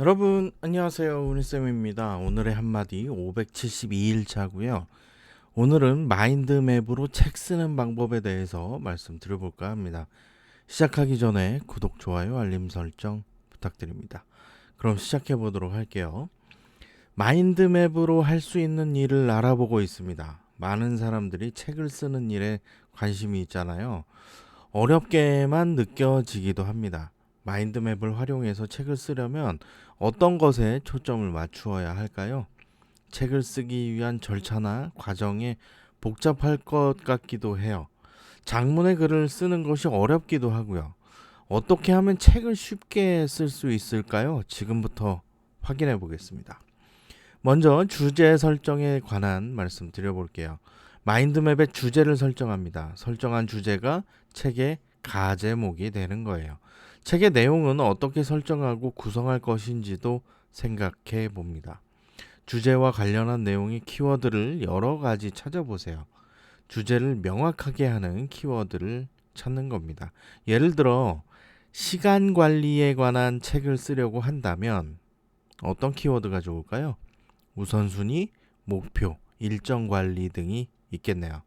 여러분 안녕하세요. 운이쌤입니다. 오늘의 한마디 572일 차고요. 오늘은 마인드맵으로 책 쓰는 방법에 대해서 말씀드려볼까 합니다. 시작하기 전에 구독, 좋아요, 알림 설정 부탁드립니다. 그럼 시작해 보도록 할게요. 마인드맵으로 할 수 있는 일을 알아보고 있습니다. 많은 사람들이 책을 쓰는 일에 관심이 있잖아요. 어렵게만 느껴지기도 합니다. 마인드맵을 활용해서 책을 쓰려면 어떤 것에 초점을 맞추어야 할까요? 책을 쓰기 위한 절차나 과정이 복잡할 것 같기도 해요. 장문의 글을 쓰는 것이 어렵기도 하고요. 어떻게 하면 책을 쉽게 쓸 수 있을까요? 지금부터 확인해 보겠습니다. 먼저 주제 설정에 관한 말씀 드려볼게요. 마인드맵의 주제를 설정합니다. 설정한 주제가 책의 가제목이 되는 거예요. 책의 내용은 어떻게 설정하고 구성할 것인지도 생각해 봅니다. 주제와 관련한 내용의 키워드를 여러 가지 찾아보세요. 주제를 명확하게 하는 키워드를 찾는 겁니다. 예를 들어 시간 관리에 관한 책을 쓰려고 한다면 어떤 키워드가 좋을까요? 우선순위, 목표, 일정 관리 등이 있겠네요.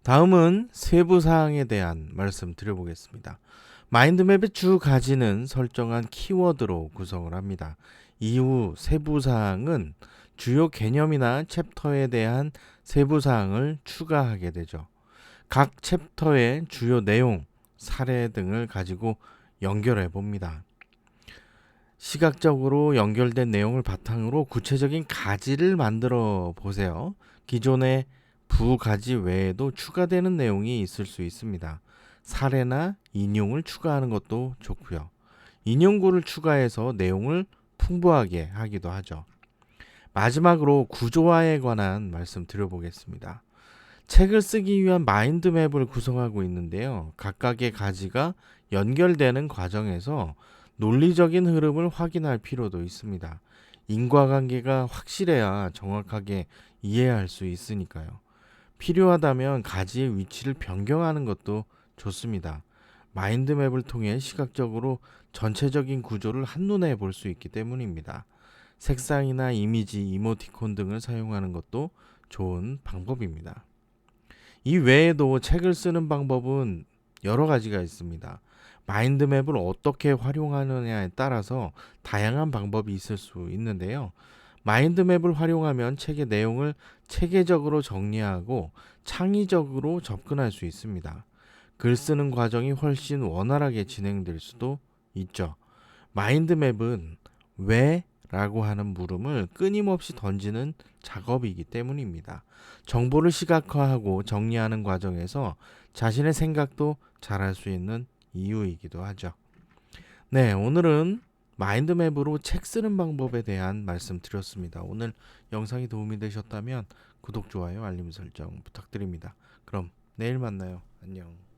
다음은 세부 사항에 대한 말씀 드려보겠습니다. 마인드맵의 주 가지는 설정한 키워드로 구성을 합니다. 이후 세부 사항은 주요 개념이나 챕터에 대한 세부 사항을 추가하게 되죠. 각 챕터의 주요 내용, 사례 등을 가지고 연결해 봅니다. 시각적으로 연결된 내용을 바탕으로 구체적인 가지를 만들어 보세요. 기존의 부가지 외에도 추가되는 내용이 있을 수 있습니다. 사례나 인용을 추가하는 것도 좋고요. 인용구를 추가해서 내용을 풍부하게 하기도 하죠. 마지막으로 구조화에 관한 말씀 드려보겠습니다. 책을 쓰기 위한 마인드맵을 구성하고 있는데요. 각각의 가지가 연결되는 과정에서 논리적인 흐름을 확인할 필요도 있습니다. 인과관계가 확실해야 정확하게 이해할 수 있으니까요. 필요하다면 가지의 위치를 변경하는 것도 좋습니다. 마인드맵을 통해 시각적으로 전체적인 구조를 한눈에 볼 수 있기 때문입니다. 색상이나 이미지, 이모티콘 등을 사용하는 것도 좋은 방법입니다. 이 외에도 책을 쓰는 방법은 여러 가지가 있습니다. 마인드맵을 어떻게 활용하느냐에 따라서 다양한 방법이 있을 수 있는데요. 마인드맵을 활용하면 책의 내용을 체계적으로 정리하고 창의적으로 접근할 수 있습니다. 글 쓰는 과정이 훨씬 원활하게 진행될 수도 있죠. 마인드맵은 왜? 라고 하는 물음을 끊임없이 던지는 작업이기 때문입니다. 정보를 시각화하고 정리하는 과정에서 자신의 생각도 잘할 수 있는 이유이기도 하죠. 네, 오늘은 마인드맵으로 책 쓰는 방법에 대한 말씀 드렸습니다. 오늘 영상이 도움이 되셨다면 구독, 좋아요, 알림 설정 부탁드립니다. 그럼 내일 만나요. 안녕.